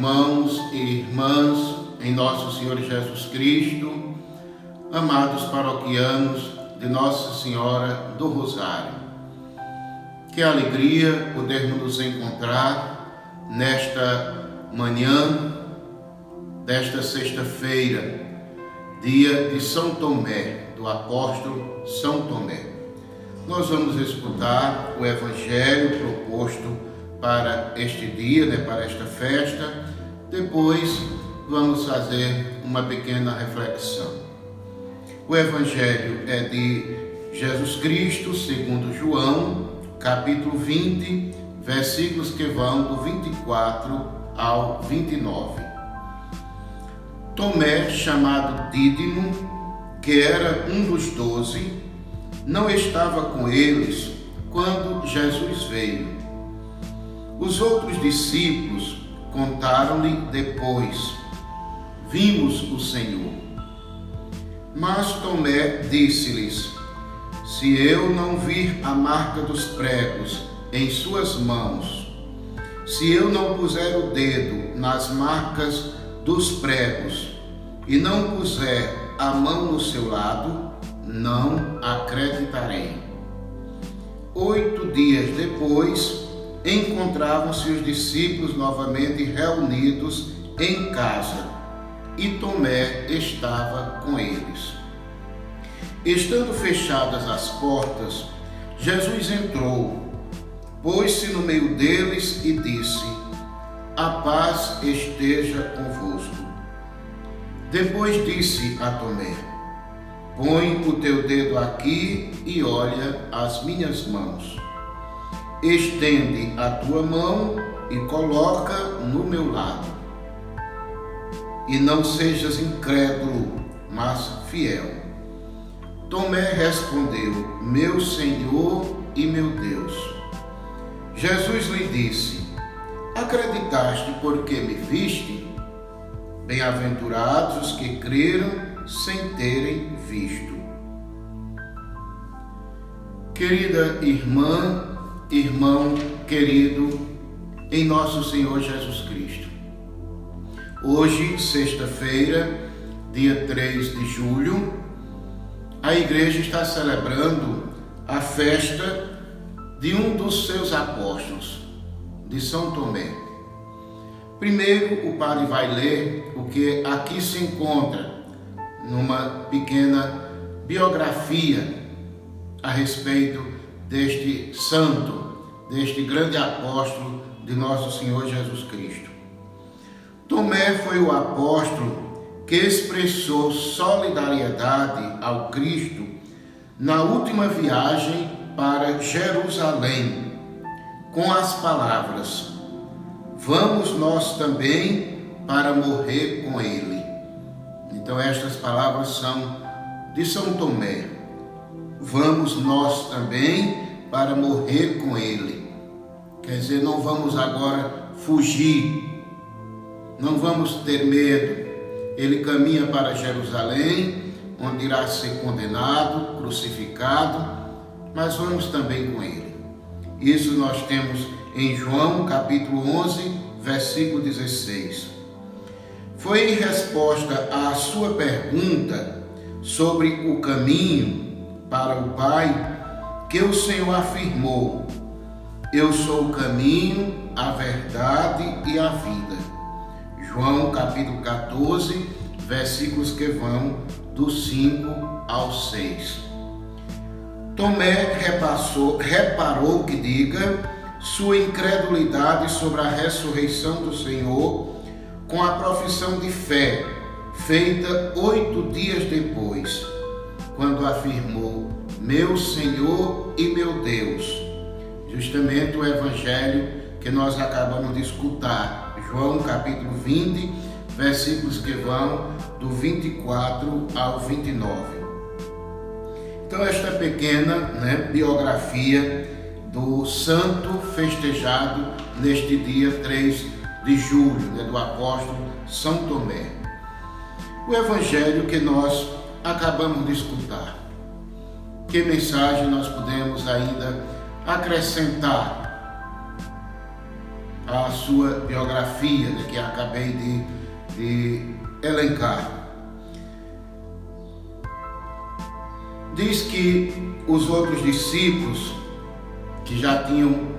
irmãos e irmãs em nosso Senhor Jesus Cristo, amados paroquianos de Nossa Senhora do Rosário. Que alegria podermos nos encontrar nesta manhã desta sexta-feira, dia de São Tomé, do apóstolo São Tomé. Nós vamos escutar o Evangelho proposto para este dia, para esta festa. Depois vamos fazer uma pequena reflexão. O Evangelho é de Jesus Cristo, segundo João, capítulo 20, versículos que vão do 24 ao 29. Tomé, chamado Dídimo, que era um dos 12, não estava com eles quando Jesus veio. Os outros discípulos contaram-lhe depois: vimos o Senhor. Mas Tomé disse-lhes: se eu não vir a marca dos pregos em suas mãos, se eu não puser o dedo nas marcas dos pregos e não puser a mão no seu lado, não acreditarei. 8 dias depois, encontravam-se os discípulos novamente reunidos em casa, e Tomé estava com eles. Estando fechadas as portas, Jesus entrou, pôs-se no meio deles e disse: a paz esteja convosco. Depois disse a Tomé: põe o teu dedo aqui e olha as minhas mãos. Estende a tua mão e coloca no meu lado. E não sejas incrédulo, mas fiel. Tomé respondeu: meu Senhor e meu Deus. Jesus lhe disse: acreditaste porque me viste? Bem-aventurados os que creram sem terem visto. Querida irmã, irmão querido em nosso Senhor Jesus Cristo, hoje, sexta-feira, dia 3 de julho, a igreja está celebrando a festa de um dos seus apóstolos, de São Tomé. Primeiro, o padre vai ler o que aqui se encontra numa pequena biografia a respeito deste santo, deste grande apóstolo de nosso Senhor Jesus Cristo. Tomé foi o apóstolo que expressou solidariedade ao Cristo na última viagem para Jerusalém, com as palavras: vamos nós também para morrer com ele. Então estas palavras são de São Tomé. Vamos nós também para morrer com ele. Quer dizer, não vamos agora fugir, não vamos ter medo. Ele caminha para Jerusalém, onde irá ser condenado, crucificado, mas vamos também com ele. Isso nós temos em João capítulo 11, versículo 16. Foi em resposta à sua pergunta sobre o caminho para o Pai que o Senhor afirmou: eu sou o caminho, a verdade e a vida. João capítulo 14, versículos que vão do 5 ao 6. Tomé reparou que diga sua incredulidade sobre a ressurreição do Senhor com a profissão de fé feita 8 dias depois, quando afirmou: meu Senhor e meu Deus. Justamente o evangelho que nós acabamos de escutar, João capítulo 20, versículos que vão do 24 ao 29. Então esta pequena biografia do santo festejado neste dia 3 de julho, do apóstolo São Tomé. O evangelho que nós acabamos de escutar. Que mensagem nós podemos ainda acrescentar a sua biografia, né, que acabei de elencar. Diz que os outros discípulos que já tinham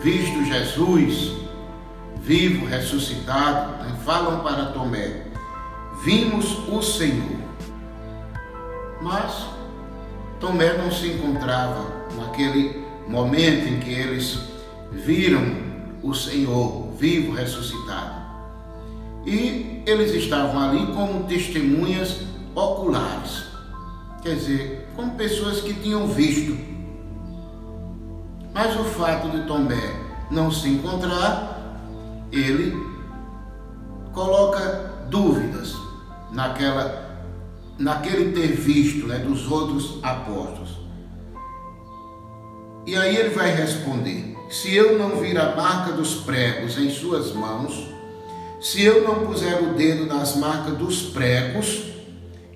visto Jesus vivo, ressuscitado, né, falam para Tomé: vimos o Senhor. Mas Tomé não se encontrava naquele momento em que eles viram o Senhor vivo, ressuscitado. E eles estavam ali como testemunhas oculares, quer dizer, como pessoas que tinham visto. Mas o fato de Tomé não se encontrar, ele coloca dúvidas naquele ter visto, né, dos outros apóstolos. E aí ele vai responder: se eu não vir a marca dos pregos em suas mãos, se eu não puser o dedo nas marcas dos pregos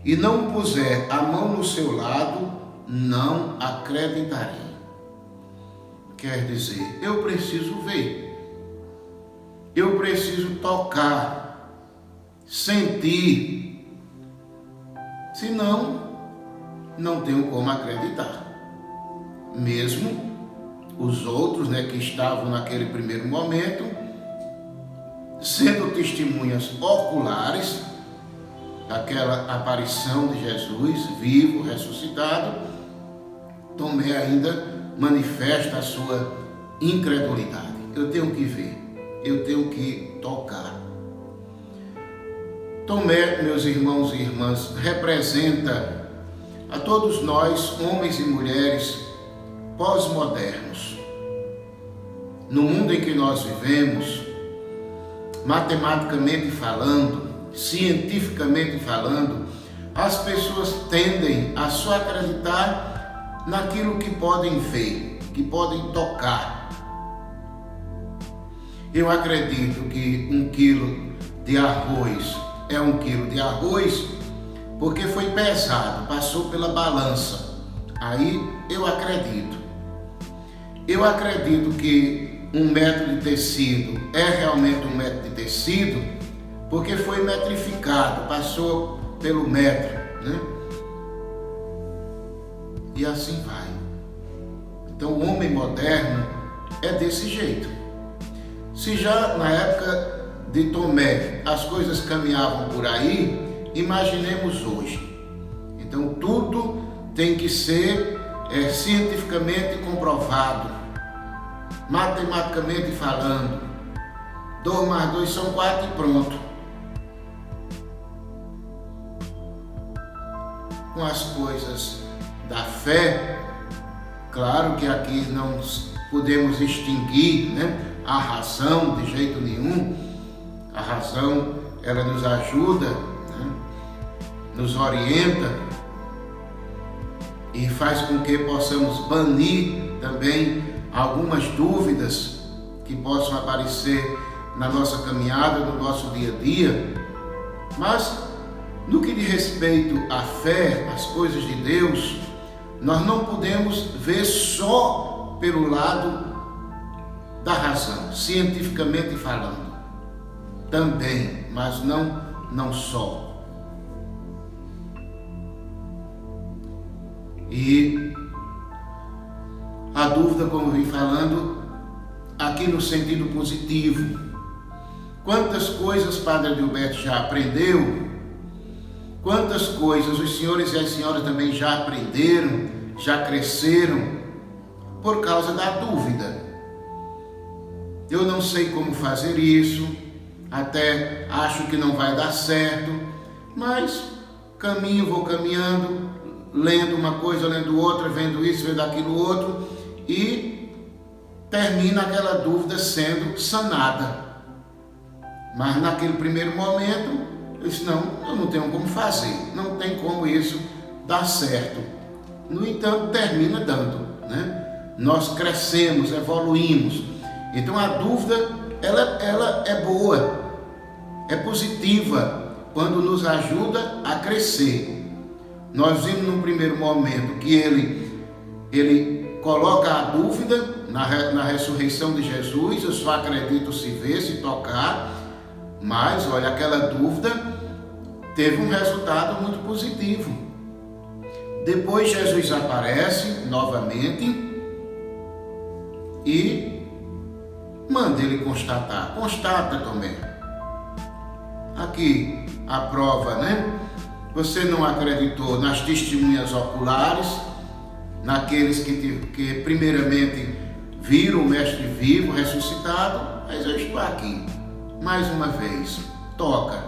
e não puser a mão no seu lado, não acreditarei. Quer dizer, eu preciso ver, eu preciso tocar, sentir, senão não tenho como acreditar. Mesmo os outros, né, que estavam naquele primeiro momento, sendo testemunhas oculares daquela aparição de Jesus vivo, ressuscitado, Tomé ainda manifesta a sua incredulidade. Eu tenho que ver, eu tenho que tocar. Tomé, meus irmãos e irmãs, representa a todos nós, homens e mulheres pós-modernos. No mundo em que nós vivemos, matematicamente falando, cientificamente falando, as pessoas tendem a só acreditar naquilo que podem ver, que podem tocar. Eu acredito que 1 quilo de arroz é 1 quilo de arroz porque foi pesado, passou pela balança. Aí eu acredito. Eu acredito que 1 metro de tecido é realmente 1 metro de tecido porque foi metrificado, passou pelo metro, né? E assim vai. Então o homem moderno é desse jeito. Se já na época de Tomé as coisas caminhavam por aí, imaginemos hoje. Então tudo tem que ser cientificamente comprovado, matematicamente falando. 2 mais 2 são 4 e pronto. Com as coisas da fé, claro que aqui não podemos extinguir, né, a razão de jeito nenhum. A razão, ela nos ajuda, né, nos orienta e faz com que possamos banir também algumas dúvidas que possam aparecer na nossa caminhada, no nosso dia a dia. Mas no que diz respeito à fé, às coisas de Deus, nós não podemos ver só pelo lado da razão, cientificamente falando. Também, mas não só. E a dúvida, como eu vim falando, aqui no sentido positivo. Quantas coisas Padre Adilberto já aprendeu? Quantas coisas os senhores e as senhoras também já aprenderam, já cresceram, por causa da dúvida. Eu não sei como fazer isso, até acho que não vai dar certo, mas vou caminhando, lendo uma coisa, lendo outra, vendo isso, vendo aquilo outro, e termina aquela dúvida sendo sanada. Mas naquele primeiro momento, eu disse: não, eu não tenho como fazer, não tem como isso dar certo. No entanto, termina dando, né? Nós crescemos, evoluímos. Então a dúvida, ela é boa, é positiva, quando nos ajuda a crescer. Nós vimos no primeiro momento que ele coloca a dúvida na ressurreição de Jesus, eu só acredito se ver, se tocar, mas olha, aquela dúvida teve um resultado muito positivo. Depois Jesus aparece novamente e manda ele constatar. Constata, Tomé. Aqui a prova, né? Você não acreditou nas testemunhas oculares, naqueles que primeiramente viram o Mestre vivo, ressuscitado, mas eu estou aqui, mais uma vez, toca.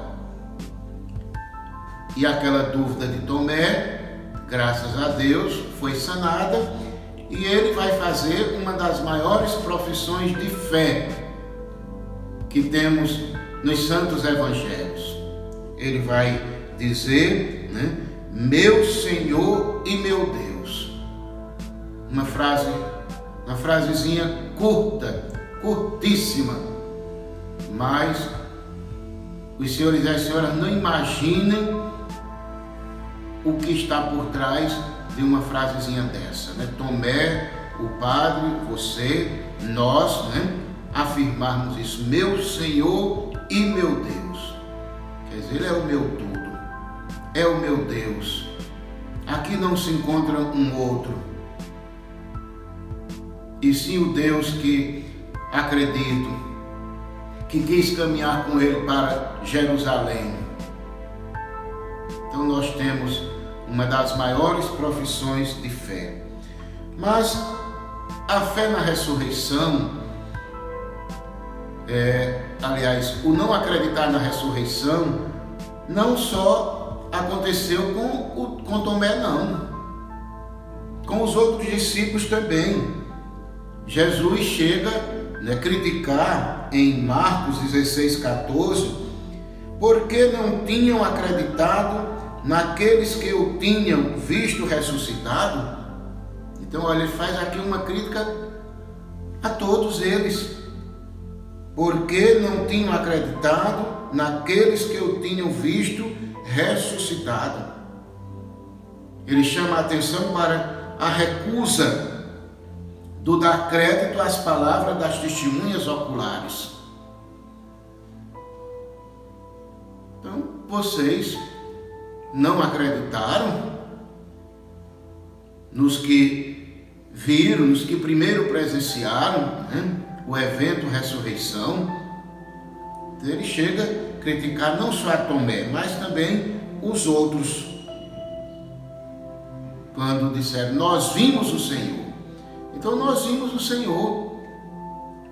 E aquela dúvida de Tomé, graças a Deus, foi sanada, e ele vai fazer uma das maiores profissões de fé que temos nos Santos Evangelhos. Ele vai dizer, né, meu Senhor e meu Deus. Uma frasezinha curta, curtíssima, mas os senhores e as senhoras não imaginem o que está por trás de uma frasezinha dessa, né? Tomé, o padre, você, nós, né, afirmarmos isso, meu Senhor e meu Deus. Quer dizer, ele é o meu tudo, é o meu Deus. Aqui não se encontra um outro, e sim o Deus que acredito, que quis caminhar com ele para Jerusalém. Então nós temos uma das maiores profissões de fé. Mas a fé na ressurreição, aliás, o não acreditar na ressurreição, não só aconteceu com Tomé, não. Com os outros discípulos também. Jesus chega a criticar em Marcos 16,14, porque não tinham acreditado naqueles que o tinham visto ressuscitado. Então, olha, ele faz aqui uma crítica a todos eles, porque não tinham acreditado naqueles que o tinham visto ressuscitado. Ele chama a atenção para a recusa do dar crédito às palavras das testemunhas oculares. Então, vocês não acreditaram nos que viram, nos que primeiro presenciaram, né, o evento ressurreição. Ele chega a criticar não só a Tomé, mas também os outros, quando disseram, nós vimos o Senhor. Então nós vimos o Senhor.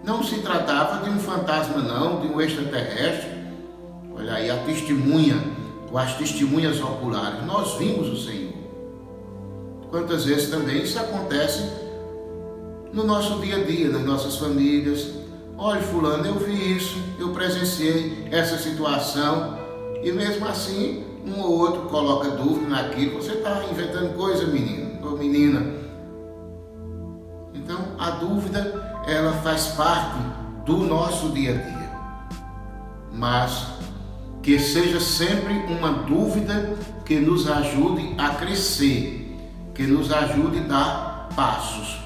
Não se tratava de um fantasma, não, de um extraterrestre. Olha aí a testemunha, ou as testemunhas oculares. Nós vimos o Senhor. Quantas vezes também isso acontece no nosso dia a dia, nas nossas famílias. Olha, fulano, eu vi isso, eu presenciei essa situação, e mesmo assim, um ou outro coloca dúvida naquilo. Você está inventando coisa, menino ou menina. Então, a dúvida, ela faz parte do nosso dia a dia. Mas que seja sempre uma dúvida que nos ajude a crescer, que nos ajude a dar passos.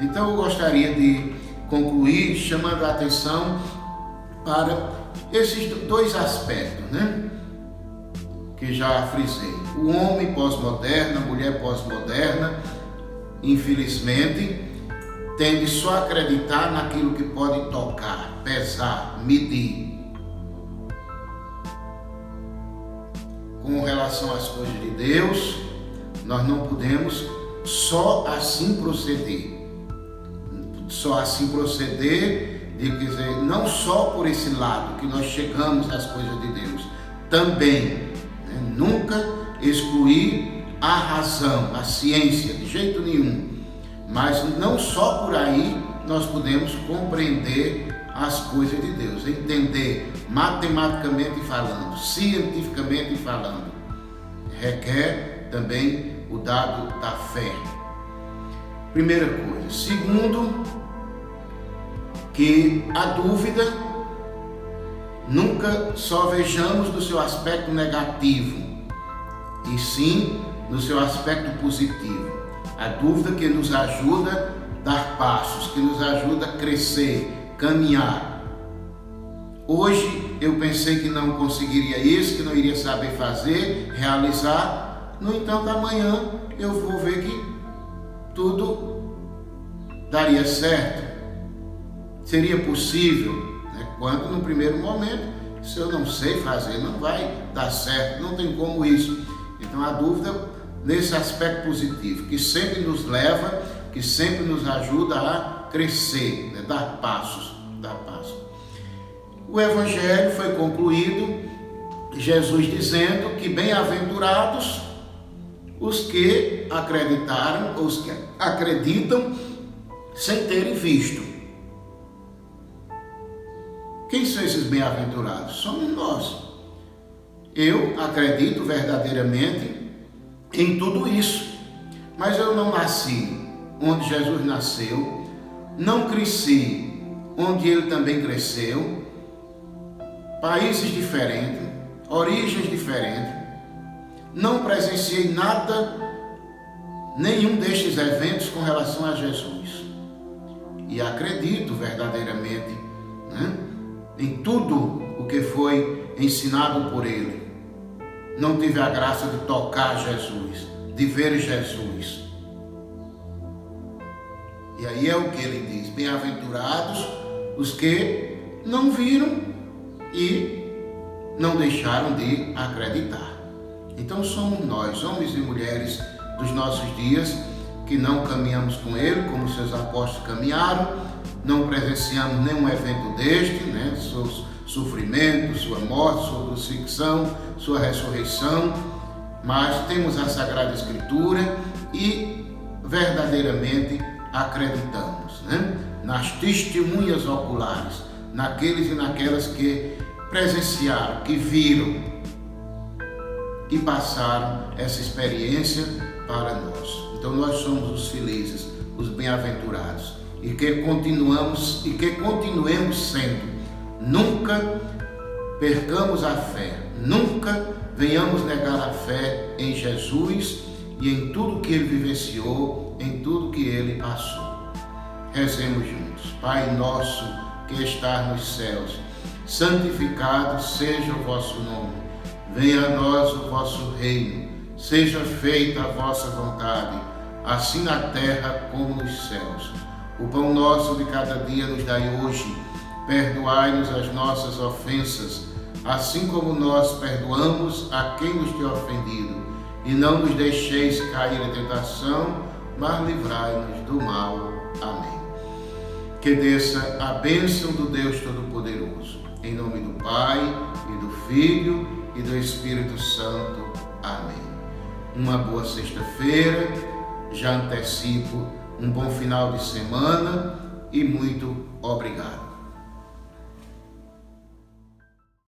Então, eu gostaria de concluir chamando a atenção para esses dois aspectos, né, que já frisei. O homem pós-moderno, a mulher pós-moderna, infelizmente, tende só a acreditar naquilo que pode tocar, pesar, medir. Com relação às coisas de Deus, nós não podemos só assim proceder. Só assim proceder, quer dizer, não só por esse lado que nós chegamos às coisas de Deus, também, né, nunca excluir a razão, a ciência, de jeito nenhum. Mas não só por aí nós podemos compreender as coisas de Deus, entender matematicamente falando, cientificamente falando. Requer também o dado da fé. Primeira coisa. Segundo, que a dúvida nunca só vejamos do seu aspecto negativo, e sim no seu aspecto positivo. A dúvida que nos ajuda dar passos, que nos ajuda a crescer, caminhar. Hoje eu pensei que não conseguiria isso, que não iria saber fazer, realizar. No entanto, amanhã eu vou ver que tudo daria certo. Seria possível, né? Quando no primeiro momento, se eu não sei fazer, não vai dar certo, não tem como isso. Então a dúvida nesse aspecto positivo, que sempre nos leva, que sempre nos ajuda a crescer, né? Dar passos. O Evangelho foi concluído, Jesus dizendo que bem-aventurados os que acreditaram, os que acreditam sem terem visto. Quem são esses bem-aventurados? Somos nós. Eu acredito verdadeiramente em tudo isso, mas eu não nasci onde Jesus nasceu, não cresci onde ele também cresceu, países diferentes, origens diferentes, não presenciei nada, nenhum destes eventos com relação a Jesus. E acredito verdadeiramente, né, em tudo o que foi ensinado por ele. Não tive a graça de tocar Jesus, de ver Jesus. E aí é o que ele diz: bem-aventurados os que não viram e não deixaram de acreditar. Então somos nós, homens e mulheres dos nossos dias, que não caminhamos com ele como seus apóstolos caminharam, não presenciamos nenhum evento deste, né? Seus sofrimentos, sua morte, sua crucifixão, sua ressurreição, mas temos a Sagrada Escritura e verdadeiramente acreditamos, né? Nas testemunhas oculares, naqueles e naquelas que presenciaram, que viram e passaram essa experiência para nós. Então nós somos os felizes, os bem-aventurados, e que continuemos sendo. Nunca percamos a fé, nunca venhamos negar a fé em Jesus e em tudo que ele vivenciou, em tudo que ele passou. Rezemos juntos. Pai nosso que estás nos céus, santificado seja o vosso nome. Venha a nós o vosso reino. Seja feita a vossa vontade, assim na terra como nos céus. O pão nosso de cada dia nos dai hoje. Perdoai-nos as nossas ofensas, assim como nós perdoamos a quem nos tem ofendido. E não nos deixeis cair em tentação, mas livrai-nos do mal. Amém. Que desça a bênção do Deus Todo-Poderoso. Em nome do Pai, e do Filho, e do Espírito Santo. Amém. Uma boa sexta-feira, já antecipo um bom final de semana e muito obrigado.